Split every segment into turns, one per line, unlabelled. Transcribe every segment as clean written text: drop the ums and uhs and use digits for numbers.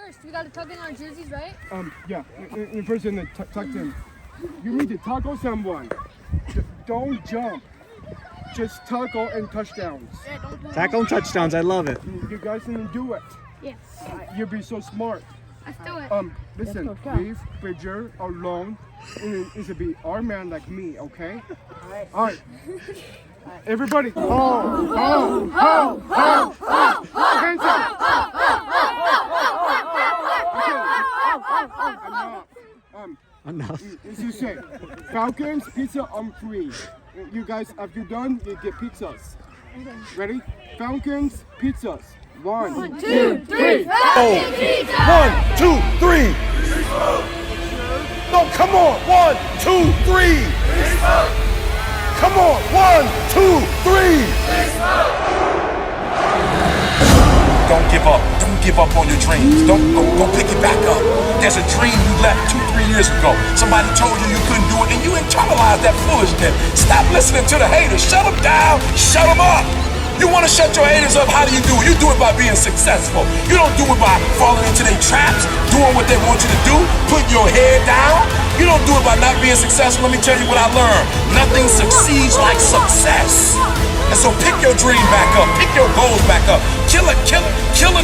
first? We gotta tuck in our jerseys, right?
Yeah. First in the tucked in. You need to tackle someone. Don't jump. Just tackle and touchdowns.
Yeah, don't do
Tackle and touchdowns. I love it.
You guys need to do it.
Yes.
You'll be so smart.
Let's do it.
Listen, leave Bridger alone. And it should be our man like me, okay? All right. Everybody. Ho, ho, ho, ho, ho. Hands up.
Enough.
As you say, Falcons pizza on free. You guys, after you're done, you get pizzas. Ready? Falcons pizzas. 1, 2, 3.
Oh. 1, 2, 3. No, come on. 1, 2, 3. Come on. 1, 2, 3.
Don't give up. Don't give up on your dreams. Don't pick it back up. There's a dream you left 2-3 years ago. Somebody told you you couldn't do it, and you internalized that foolishness. Stop listening to the haters. Shut them down. Shut them up. You want to shut your haters up? How do? You do it by being successful. You don't do it by falling into their traps, doing what they want you to do, putting your head down. You don't do it by not being successful. Let me tell you what I learned. Nothing succeeds like success. And so pick your dream back up, pick your goals back up, kill a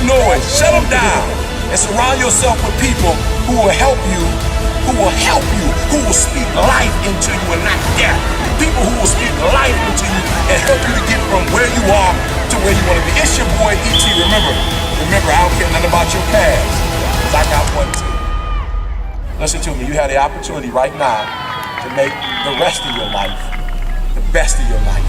noise, shut them down, and surround yourself with people who will help you, who will speak life into you and not death. People who will speak life into you and help you to get from where you are to where you want to be. It's your boy E.T. Remember, I don't care nothing about your past, because I got one too. Listen to me, you have the opportunity right now to make the rest of your life the best of your life.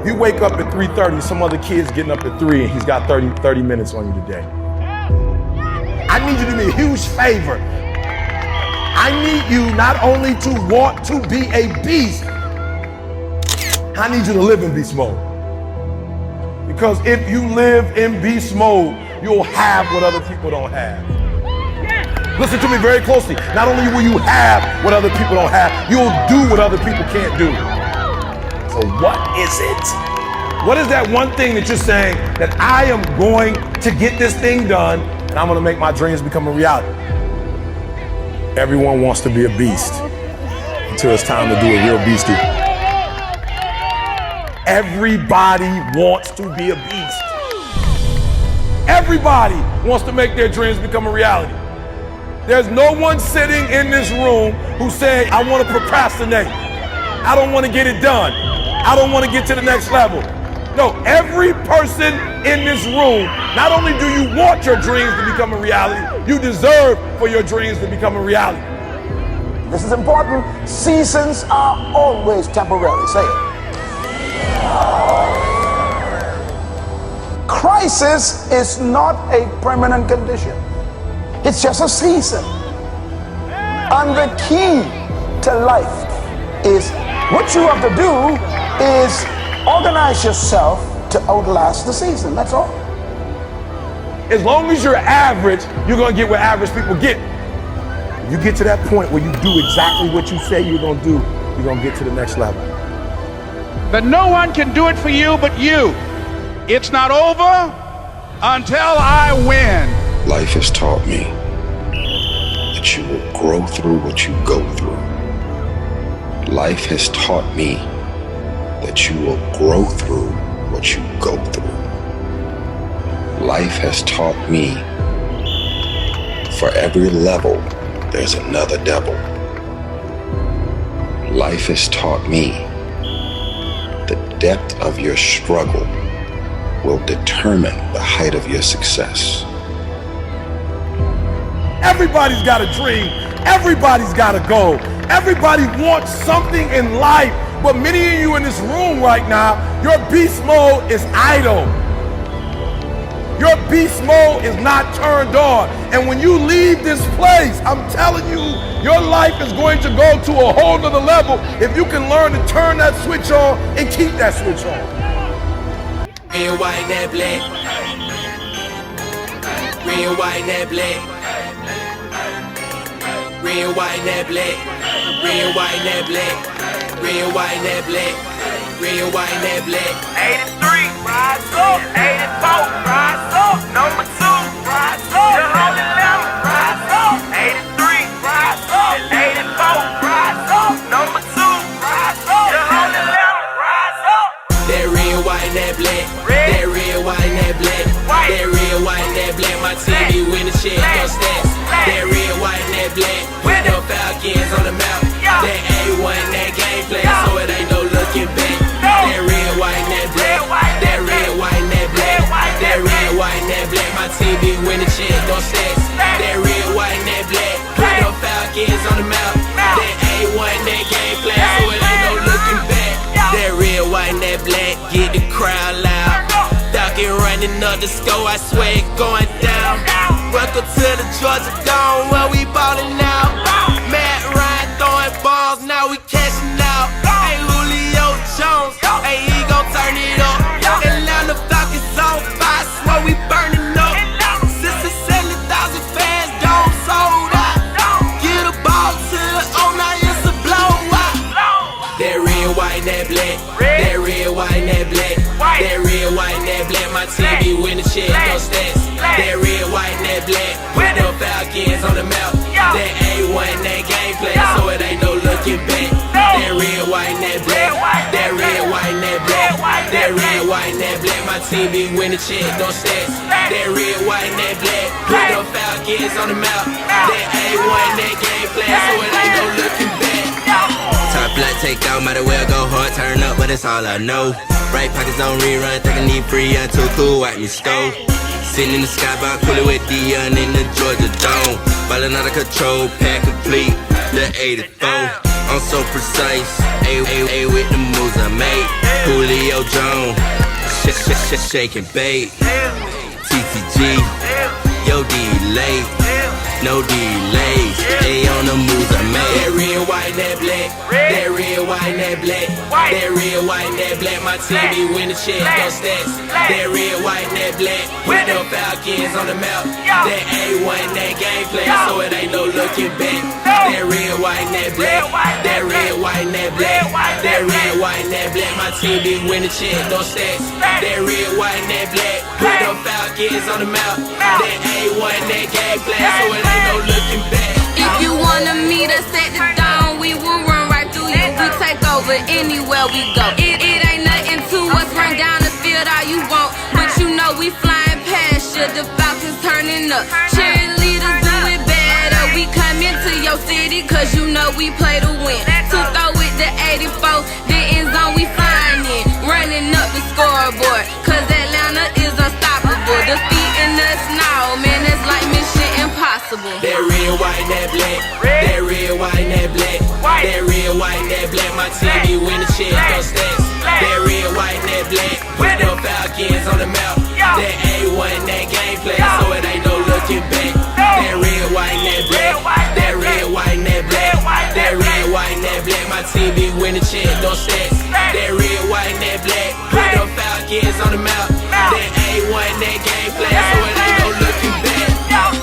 You wake up at 3:30, some other kid's getting up at 3 and he's got 30 minutes on you today. I need you to do me a huge favor. I need you not only to want to be a beast, I need you to live in beast mode. Because if you live in beast mode, you'll have what other people don't have. Listen to me very closely. Not only will you have what other people don't have, you'll do what other people can't do. So what is it? What is that one thing that you're saying that I am going to get this thing done and I'm going to make my dreams become a reality? Everyone wants to be a beast until it's time to do a real beastie. Everybody wants to be a beast. Everybody wants to make their dreams become a reality. There's no one sitting in this room who's saying, I want to procrastinate. I don't want to get it done. I don't want to get to the next level. No, every person in this room, not only do you want your dreams to become a reality, you deserve for your dreams to become a reality.
This is important. Seasons are always temporary. Say it. Crisis is not a permanent condition. It's just a season. And the key to life is what you have to do is organize yourself to outlast the season. That's all.
As long as you're average, you're going to get what average people get. If you get to that point where you do exactly what you say you're going to do, you're going to get to the next level.
But no one can do it for you but you. It's not over until I win.
Life has taught me that you will grow through what you go through. Life has taught me that you will grow through what you go through. Life has taught me for every level, there's another devil. Life has taught me the depth of your struggle will determine the height of your success.
Everybody's got a dream. Everybody's got a goal. Everybody wants something in life. But many of you in this room right now, your beast mode is idle. Your beast mode is not turned on. And when you leave this place, I'm telling you, your life is going to go to a whole nother level if you can learn to turn that switch on and keep that switch on.
Red, white, and black. Red, white, and black. Red, white, and black. Red, white, and black. Red, white, and black. red, white, and that black.
83, rise up. 84, rise up. Number 2, rise up. The Holy Lamb, rise up. 83, rise up. 84, rise up. Number 2, rise up. The Holy Lamb, rise up.
That red, white, and that black. That red, white, and that black. That red, white, and that black. My TV win the check, no stats. That red, white, and that black. With the Falcons on the map. That A1, that gameplay, so it ain't no looking back. That red, white, and that black. That red, white, and that black. That red, white, and that black. My TV win the check, no stats. That red, white, and that black. With the Falcons on the map. That A1, that gameplay, so it ain't no looking back. That red, white, and that black, get the crowd loud. Falcon running up the score, I swear it going down. Welcome to the Georgia Dome, where we ballin' out. Matt Ryan throwing balls, now we cashing out. Hey, Julio Jones, hey, he gon' turn it up. Atlanta Falcons on fire, swear we burning up. 60,000 fans, dome sold out. Get a ball to the owner, it's a blowout. That red, white, and that black. That red, white, and that black. That red, white, and that black. My TV win the check, no stats. That red, white, and that black. With the Falcons on the map. That A1, that gameplay, so it ain't no looking back. That red, white, and that black. That red, white, and that black. That red, white, and that black. My TV win the check, no stats. That red, white, and that black. With the Falcons on the map. That A1, that gameplay, so it ain't no looking back. Top flight take out, might as well go hard, turn up, but it's all I know. Right pockets on rerun, think I need free, I'm too cool, wipe me stove. Sitting in the skybox, coolin' with Dion in the Georgia Dome. Ballin' out of control, pack complete, the 84. I'm so precise, A with the moves I made. Julio Jones, shake and bake. TTG, yo delay, no delays. A on the moves I made. That red, white, and that black. That red, white, and that black. That red, white, and that black. My TV win the check, no stats. That red, white, and that black. With the Falcons on the map. That A1, that gameplay, so it ain't no looking back. That red, white, and that black. That red, white, and that black. That red, white, and that black. My TV win the check, no stats. That red, white, and that black. With the Falcons on the map. That A1, that gameplay, so it ain't no looking back.
If you wanna meet us at the Dome, we will run right through you. We take over anywhere we go. It ain't nothing to us, run down the field all you want. But you know we flying past you, the Falcons turning up. Cheerleaders do it better. We come into your city, cause you know we play to win. To throw with the 84, the end zone we flying in. Running up the scoreboard, cause Atlanta is unstoppable. Defeating us now, man, that's like mission impossible.
That red, white, and that black. That red, white, and that black. That red, white, and that black. My TV win the check, no stats. That red, white, and that black. With the Falcons on the map. That A1, that gameplay, so it ain't no looking back. That red, white, and that black. That red, white, and that black. That red, white, and that black. My TV win the check, no stats. That red, white, and that black. With the Falcons on the map. That A1, that gameplay, so it ain't no looking back.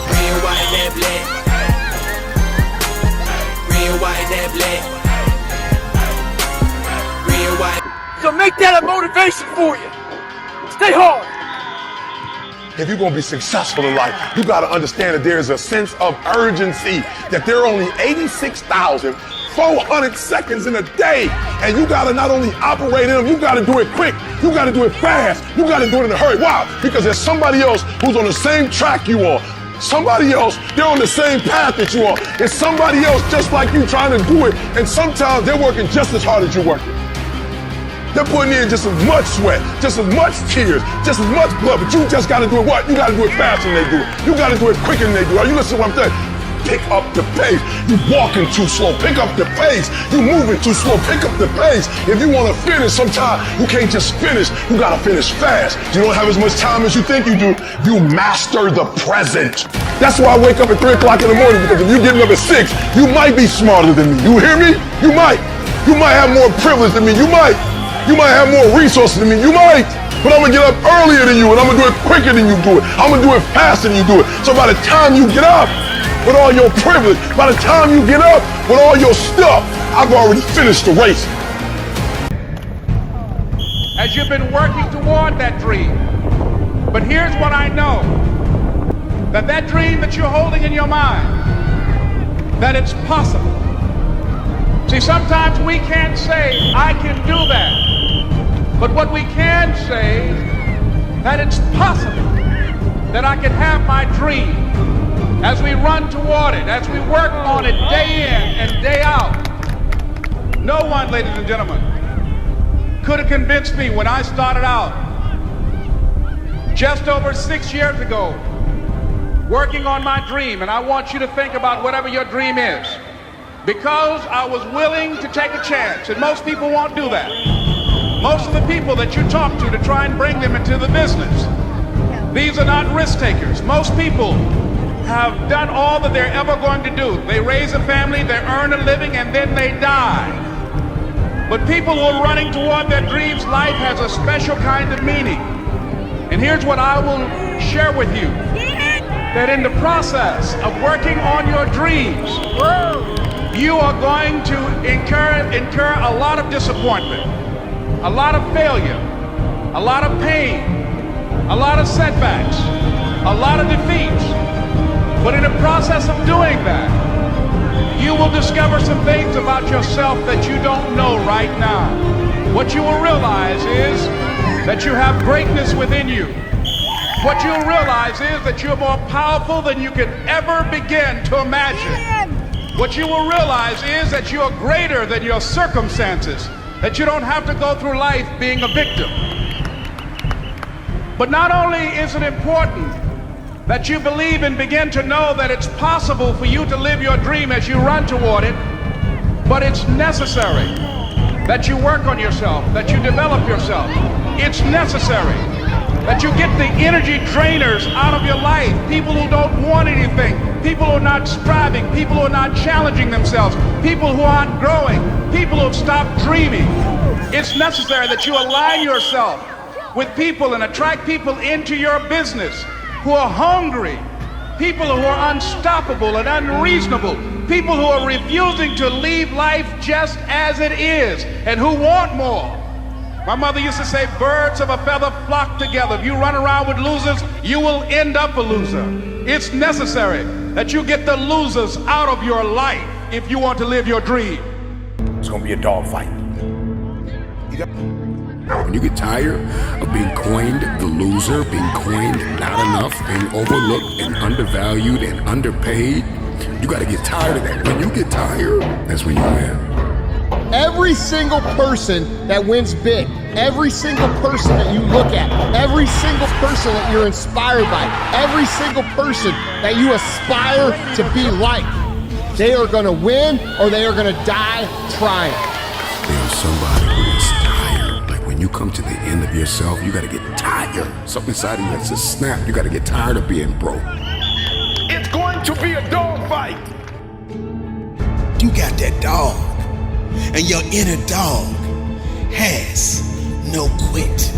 Red, white, and that black. Red, white, and that black. Red, white.
So make that a motivation for you. Stay hard.
If you're gonna be successful in life, you gotta understand that there's a sense of urgency, that there are only 86,400 seconds in a day. And you gotta not only operate in them, you gotta do it quick, you gotta do it fast, you gotta do it in a hurry. Why? Because there's somebody else who's on the same track you are. Somebody else, they're on the same path that you are. It's somebody else just like you trying to do it. And sometimes they're working just as hard as you're working. They're putting in just as much sweat, just as much tears, just as much blood, but you just gotta do it what? You gotta do it faster than they do it. You gotta do it quicker than they do it. Are you listening to what I'm saying? Pick up the pace. You walking too slow, pick up the pace. You moving too slow, pick up the pace. If you wanna finish, sometimes you can't just finish, you gotta finish fast. You don't have as much time as you think you do. You master the present. That's why I wake up at 3 o'clock in the morning, because if you're getting up at 6, you might be smarter than me. You hear me? You might. You might have more privilege than me. You might. You might have more resources than me. You might. But I'm gonna get up earlier than you, and I'm gonna do it quicker than you do it. I'm gonna do it faster than you do it. So by the time you get up with all your privilege, by the time you get up with all your stuff, I've already finished the race.
as you've been working toward that dream. But here's what I know, that dream that you're holding in your mind, that it's possible. See, sometimes we can't say, I can do that. But what we can say, that it's possible that I can have my dream as we run toward it, as we work on it day in and day out. No one, ladies and gentlemen, could have convinced me when I started out just over 6 years ago working on my dream. And I want you to think about whatever your dream is, because I was willing to take a chance. And most people won't do that. Most of the people that you talk to try and bring them into the business, these are not risk takers. Most people have done all that they're ever going to do. They raise a family, they earn a living, and then they die. But people who are running toward their dreams, life has a special kind of meaning. And here's what I will share with you, that in the process of working on your dreams, you are going to incur a lot of disappointment, a lot of failure, a lot of pain, a lot of setbacks, a lot of defeats. But in the process of doing that, you will discover some things about yourself that you don't know right now. What you will realize is that you have greatness within you. What you'll realize is that you're more powerful than you can ever begin to imagine. What you will realize is that you're greater than your circumstances, that you don't have to go through life being a victim. But not only is it important that you believe and begin to know that it's possible for you to live your dream as you run toward it, but it's necessary that you work on yourself, that you develop yourself. It's necessary that you get the energy drainers out of your life, people who don't want anything, people who are not striving, people who are not challenging themselves, people who aren't growing, people who have stopped dreaming. It's necessary that you align yourself with people and attract people into your business who are hungry, people who are unstoppable and unreasonable, people who are refusing to leave life just as it is and who want more. My mother used to say, birds of a feather flock together. If you run around with losers, you will end up a loser. It's necessary that you get the losers out of your life if you want to live your dream.
It's gonna be a dog fight.
When you get tired of being coined the loser, being coined not enough, being overlooked and undervalued and underpaid, you gotta get tired of that. When you get tired, that's when you win.
Every single person that wins big, every single person that you look at, every single person that you're inspired by, every single person that you aspire to be like, they are gonna win or they are gonna die trying.
There's somebody who is tired. Like when you come to the end of yourself, you gotta get tired. Something inside of you that says snap, you gotta get tired of being broke.
It's going to be a dog fight.
You got that dog, and your inner dog has no quit.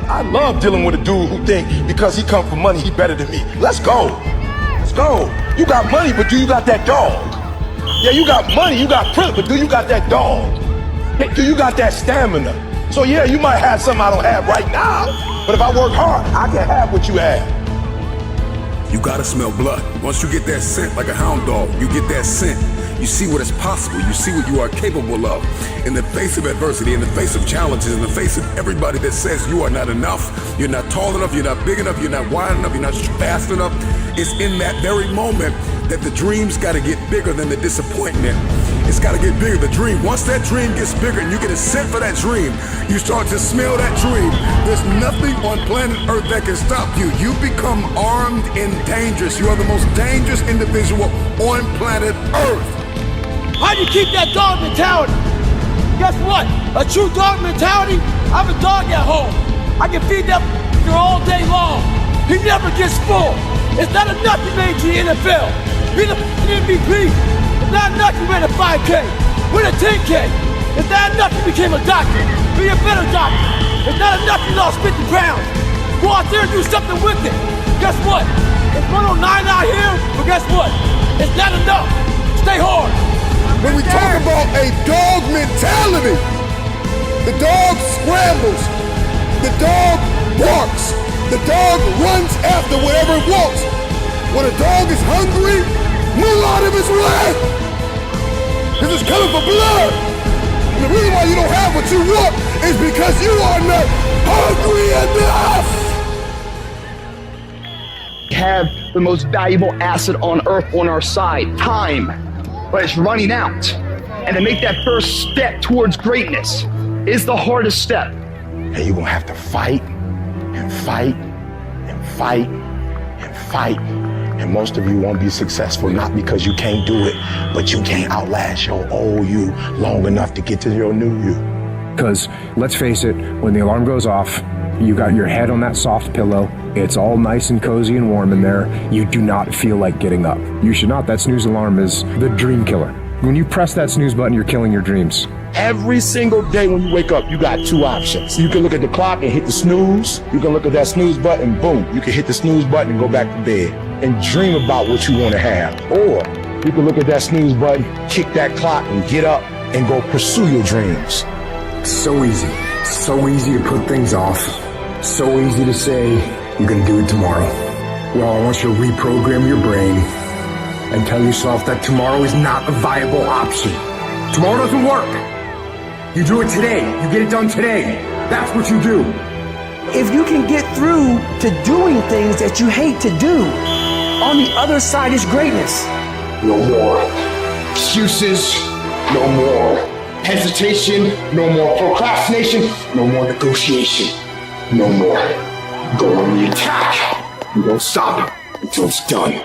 I love dealing with a dude who think because he come from money, he better than me. Let's go. Let's go. You got money, but do you got that dog? Yeah, you got money, you got print, but do you got that dog? Hey, do you got that stamina? So yeah, you might have something I don't have right now, but if I work hard, I can have what you have.
You gotta smell blood. Once you get that scent like a hound dog, you get that scent. You see what is possible. You see what you are capable of. In the face of adversity, in the face of challenges, in the face of everybody that says you are not enough, you're not tall enough, you're not big enough, you're not wide enough, you're not fast enough. It's in that very moment that the dreams gotta get bigger than the disappointment. It's gotta get bigger, the dream. Once that dream gets bigger and you get a scent for that dream, you start to smell that dream. There's nothing on planet Earth that can stop you. You become armed and dangerous. You are the most dangerous individual on planet Earth.
How do you keep that dog mentality? Guess what? A true dog mentality, I have a dog at home. I can feed that all day long. He never gets full. It's not enough you made to the NFL. Be the MVP. It's not enough you ran a 5K. Win a 10K. It's not enough you became a doctor. Be a better doctor. It's not enough you lost 50 pounds. Go out there and do something with it. Guess what? It's 109 out here, but guess what? It's not enough. Stay hard.
When we talk about a dog mentality, the dog scrambles The dog barks. The dog runs after whatever it wants. When a dog is hungry, move out of his way. Because it's coming for blood. And the reason why you don't have what you want is because you are not hungry enough.
We have the most valuable asset on earth on our side, time. But it's running out. And to make that first step towards greatness is the hardest step.
And you're gonna have to fight and fight and fight and fight. And most of you won't be successful, not because you can't do it, but you can't outlast your old you long enough to get to your new you.
Because let's face it, when the alarm goes off, you got your head on that soft pillow, it's all nice and cozy and warm in there, you do not feel like getting up. You should not. That snooze alarm is the dream killer. When you press that snooze button, you're killing your dreams.
Every single day when you wake up, you got two options. You can look at the clock and hit the snooze. You can look at that snooze button, boom. You can hit the snooze button and go back to bed and dream about what you want to have. Or you can look at that snooze button, kick that clock and get up and go pursue your dreams.
So easy. So easy to put things off. So easy to say, you're going to do it tomorrow. Well, I want you to reprogram your brain and tell yourself that tomorrow is not a viable option. Tomorrow doesn't work. You do it today. You get it done today. That's what you do.
If you can get through to doing things that you hate to do, on the other side is greatness.
No more excuses. No more hesitation. No more procrastination. No more negotiation. No more. Go on the attack. You don't stop until it's done.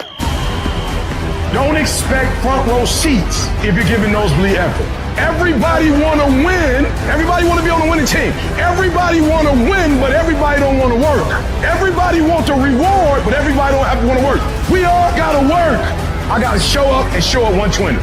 Don't expect front row seats if you're giving nosebleed effort. Everybody want to win. Everybody want to be on the winning team. Everybody want to win, but everybody don't want to work. Everybody want the reward, but everybody don't have to want to work. We all got to work. I got to show up and show up 120.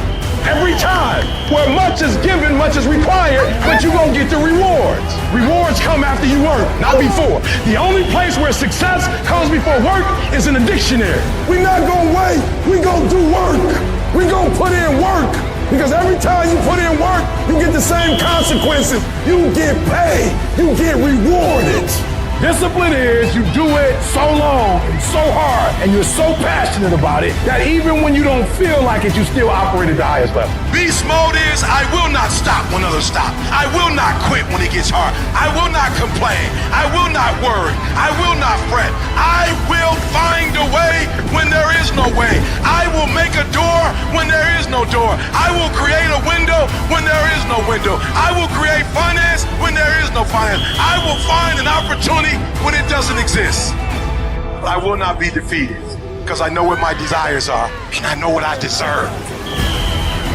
Every time. Where much is given, much is required, but you gonna get the rewards. Rewards come after you work, not before. The only place where success comes before work is in the dictionary. We not gonna wait, we gonna do work. We gonna put in work. Because every time you put in work, you get the same consequences. You get paid, you get rewarded. Discipline is you do it so long and so hard and you're so passionate about it that even when you don't feel like it, you still operate at the highest level.
Beast mode is I will not stop when others stop. I will not quit when it gets hard. I will not complain. I will not worry. I will not fret. I will find a way when there is no way. I will make a door when there is no door. I will create a window when there is no window. I will create finance when there is no finance. I will find an opportunity when it doesn't exist. I will not be defeated because I know what my desires are and I know what I deserve.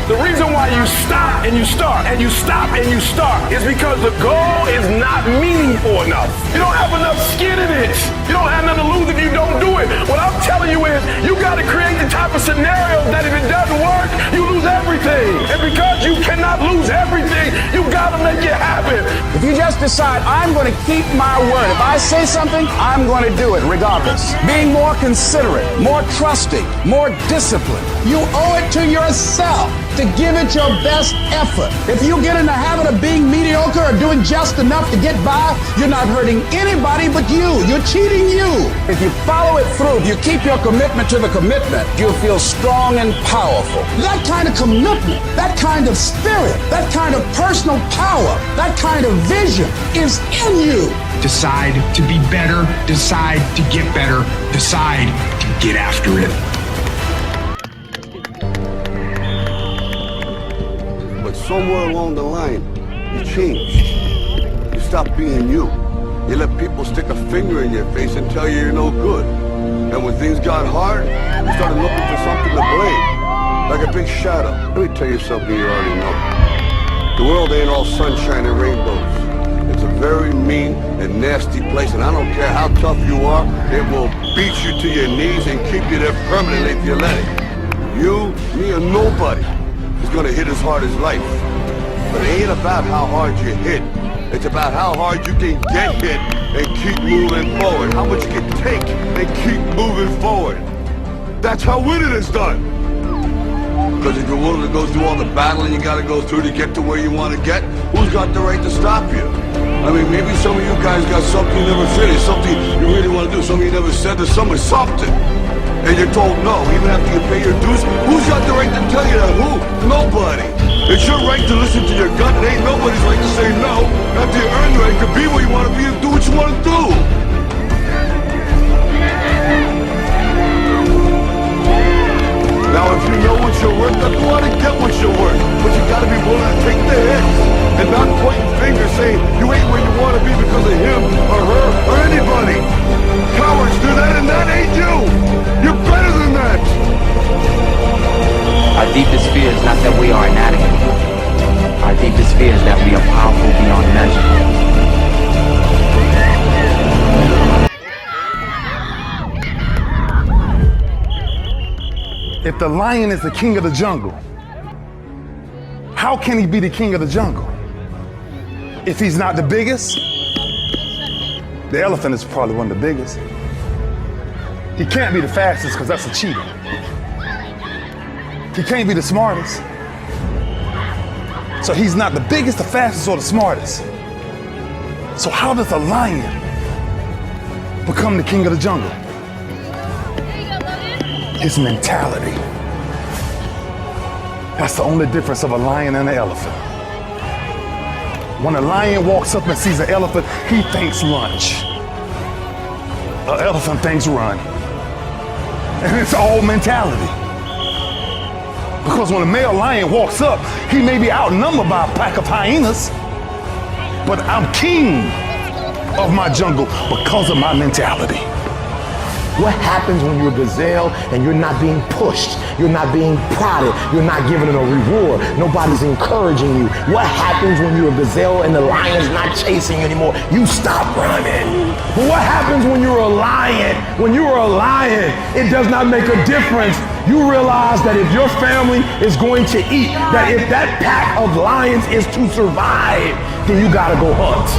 The reason why you stop and you start and you stop and you start is because the goal is not meaningful enough. You don't have enough skin in it. You don't have nothing to lose if you don't do it. What I'm telling you is you got to create the type of scenario that if it doesn't work, you lose everything. And because you cannot lose everything, you got to make it happen.
If you just decide, I'm going to keep my word. If I say something, I'm going to do it regardless. Being more considerate, more trusting, more disciplined. You owe it to yourself to give it your best effort. If you get in the habit of being mediocre or doing just enough to get by, you're not hurting anybody but you. You're cheating you. If you follow it through, if you keep your commitment to the commitment, you'll feel strong and powerful. That kind of commitment, that kind of spirit, that kind of personal power, that kind of vision is in you.
Decide to be better. Decide to get better. Decide to get after it.
But somewhere along the line, you changed. You stopped being you. You let people stick a finger in your face and tell you you're no good. And when things got hard, you started looking for something to blame. Like a big shadow. Let me tell you something you already know. The world ain't all sunshine and rainbows. It's a very mean and nasty place, and I don't care how tough you are, it will beat you to your knees and keep you there permanently if you let it. You, me, or nobody is gonna hit as hard as life. But it ain't about how hard you hit. It's about how hard you can get hit and keep moving forward. How much you can take and keep moving forward. That's how winning is done. Because if you're willing to go through all the battling you gotta go through to get to where you want to get, who's got the right to stop you? I mean, maybe some of you guys got something you never finished, something you really want to do, something you never said to someone, something. And you're told no, even after you pay your dues. Who's got the right to tell you that? Who? Nobody. It's your right to listen to your gut. It ain't nobody's right to say no. After you earn the right to be where you want to be and do what you want to do. Now, if you know what you're worth, then go out and get what you're worth. But you gotta be willing to take the hits and not pointing fingers saying you ain't where you want to be because of him or her or anybody. Cowards do that, and that ain't you. You're better than that.
Our deepest fear is not that we are inadequate. Our deepest fear is that we are powerful beyond measure.
If the lion is the king of the jungle, how can he be the king of the jungle? If he's not the biggest, the elephant is probably one of the biggest. He can't be the fastest because that's a cheetah. He can't be the smartest. So he's not the biggest, the fastest, or the smartest. So how does a lion become the king of the jungle? His mentality. That's the only difference of a lion and an elephant. When a lion walks up and sees an elephant, he thinks lunch. An elephant thinks run. And it's all mentality. Because when a male lion walks up, he may be outnumbered by a pack of hyenas, but I'm king of my jungle because of my mentality.
What happens when you're a gazelle and you're not being pushed, you're not being prodded, you're not given a reward, nobody's encouraging you? What happens when you're a gazelle and the lion's not chasing you anymore? You stop running. But what happens when you're a lion? When you are a lion, it does not make a difference. You realize that if your family is going to eat, that if that pack of lions is to survive, then you gotta go hunt.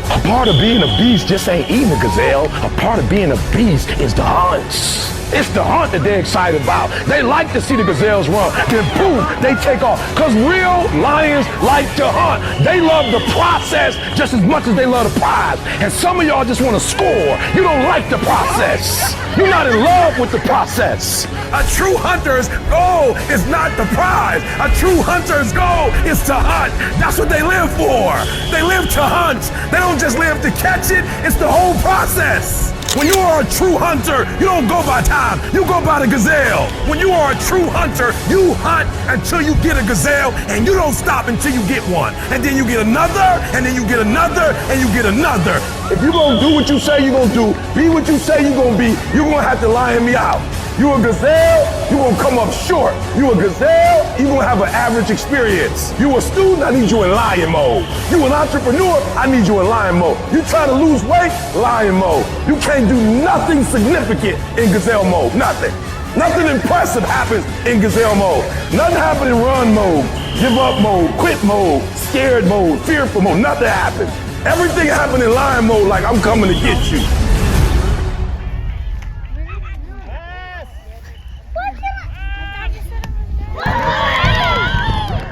A part of being a beast just ain't eating a gazelle. A part of being a beast is the hunts. It's the hunt that they're excited about. They like to see the gazelles run. Then boom, they take off. Because real lions like to hunt. They love the process just as much as they love the prize. And some of y'all just want to score. You don't like the process. You're not in love with the process. A true hunter's goal is not the prize. A true hunter's goal is to hunt. That's what they live for. They live to hunt. They don't just live to catch it. It's the whole process. When you are a true hunter, you don't go by time, you go by the gazelle. When you are a true hunter, you hunt until you get a gazelle, and you don't stop until you get one. And then you get another, and then you get another, and you get another. If you're gonna do what you say you're gonna do, be what you say you're gonna be, you're gonna have to lion me out. You a gazelle, you gonna come up short. You a gazelle, you gonna have an average experience. You a student, I need you in lion mode. You an entrepreneur, I need you in lion mode. You trying to lose weight, lion mode. You can't do nothing significant in gazelle mode, nothing. Nothing impressive happens in gazelle mode. Nothing happens in run mode, give up mode, quit mode, scared mode, fearful mode, nothing happens. Everything happens in lion mode like I'm coming to get you.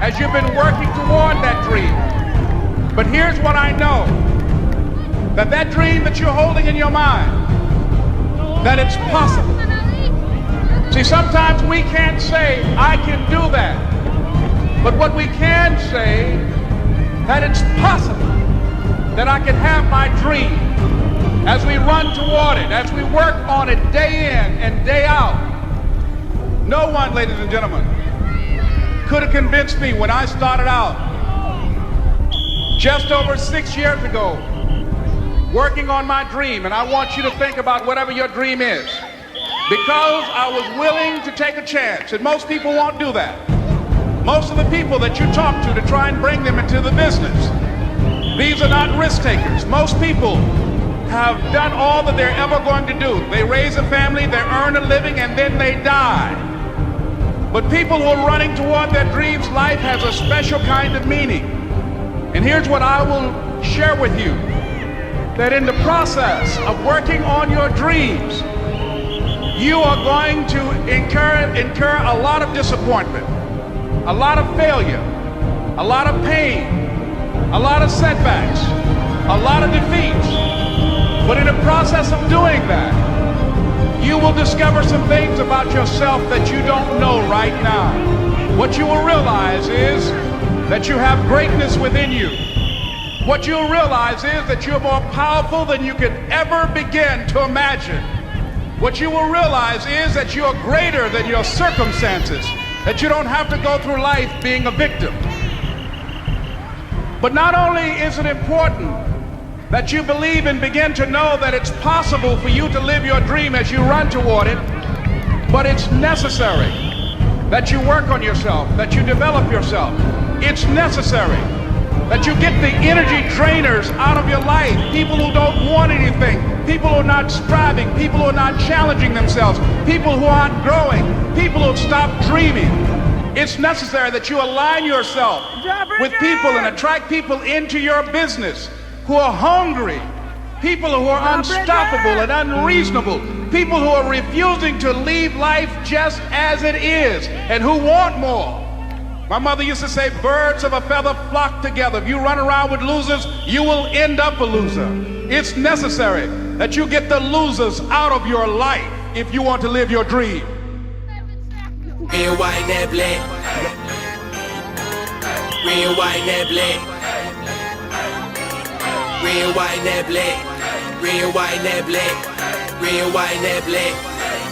As you've been working toward that dream. But here's what I know, that dream that you're holding in your mind, that it's possible. See, sometimes we can't say, I can do that. But what we can say, that it's possible that I can have my dream as we run toward it, as we work on it day in and day out. No one, ladies and gentlemen, could have convinced me when I started out just over 6 years ago working on my dream. And I want you to think about whatever your dream is, because I was willing to take a chance. And most people won't do that. Most of the people that you talk to try and bring them into the business, these are not risk takers. Most people have done all that they're ever going to do. They raise a family, they earn a living, and then they die. But people who are running toward their dreams, life has a special kind of meaning. And here's what I will share with you, that in the process of working on your dreams, you are going to incur a lot of disappointment, a lot of failure, a lot of pain, a lot of setbacks, a lot of defeats. But in the process of doing that, you will discover some things about yourself that you don't know right now. What you will realize is that you have greatness within you. What you'll realize is that you're more powerful than you could ever begin to imagine. What you will realize is that you're greater than your circumstances, that you don't have to go through life being a victim. But not only is it important that you believe and begin to know that it's possible for you to live your dream as you run toward it, but it's necessary that you work on yourself, that you develop yourself. It's necessary that you get the energy drainers out of your life, people who don't want anything, people who are not striving, people who are not challenging themselves, people who aren't growing, people who have stopped dreaming. It's necessary that you align yourself with people and attract people into your business who are hungry, people who are unstoppable and unreasonable, people who are refusing to leave life just as it is and who want more. My mother used to say, birds of a feather flock together. If you run around with losers, you will end up a loser. It's necessary that you get the losers out of your life if you want to live your dream.
Red, white, and black. Red, white, and black. Red, white, and black. Red, white, and black. Red, white, and black.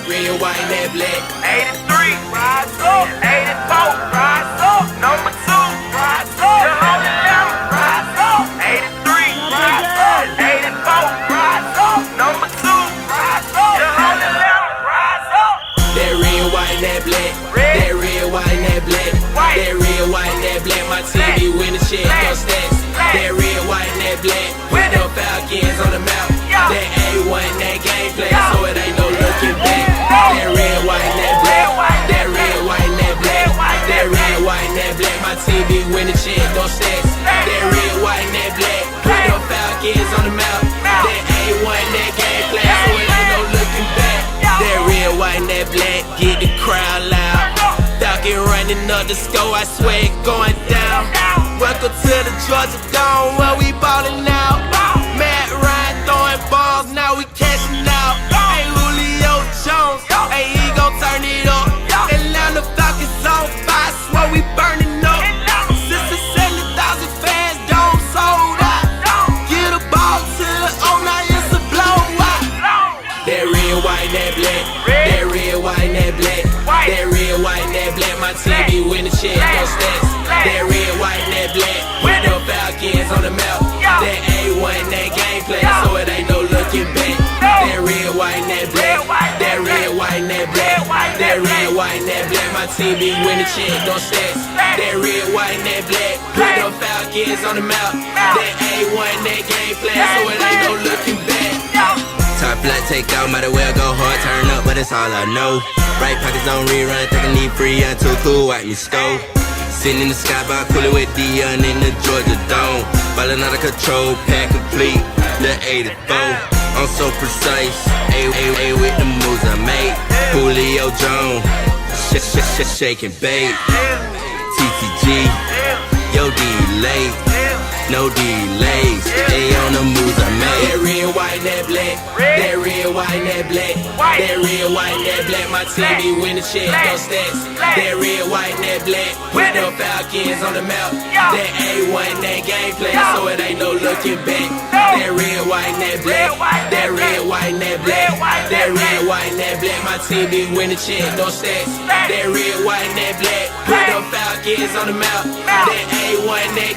Red, white, and black.
83, rise up. 84, rise up. Number 2, rise up. The Holy Lamb, rise up. 83, rise up. 84, rise up. Number 2, rise up. The Holy Lamb, rise up.
That red, white, and black. That red, white, and black. That red, white, and black. My TV win the shit, no stats. That red, white, and black. With the Falcons on the map. That A1, that gameplay, so it ain't no looking back. That red, white, and black. That red, white, and black. That red, white, and black. My TV win the shit, no stats. That red, white, and black. With the Falcons on the map. That A1, that gameplay, so it ain't no looking back. That red, white, and black. Get the crowd loud. Falcon running up the score, I swear it going down. Welcome to the Georgia Dome, where we ballin' out. Matt Ryan throwing balls, now we cashing out. Hey, Julio Jones, hey, he gon' turn it up. Atlanta Falcons on fire, swear we burning up. 70,000 fans, dome sold out. Get a ball to the owner, it's a blowout. That red, white, and black. That red, white, and black. That red, white, and black. My TV win the shit, no stats. That red, white, and black. With the Falcons on the map. That A1, that gameplay, so it ain't no looking back. That red, white, and black. That red, white, and black. That red, white, and black. My TV win the shit, no stats. That red, white, and black. With the Falcons on the map. That A1, that gameplay, so it ain't no looking back. Top flight, take out, might as well go hard, turn up, but it's all I know. Right pockets on rerun, think I need free, I'm too cool, wipe me stove. Sitting in the sky, bar coolin' with Dion in the Georgia Dome. Ballin' out of control, pack complete, the 84. I'm so precise, A with the moves I made. Julio Jones, shaking bait. TTG, yo delay, no delays. They on the moves I made. That red, white, and black. That red, white, and black. That red, white, and black. My TV win the shit, no stats. That red, white, and black. With the Falcons on the map. That A1, that gameplay, so it ain't no looking back. That red, white, and black. That red, white, and black. That red, white, and black. My TV win the shit, no stats. That red, white, and black. With the Falcons on the map. That A1, that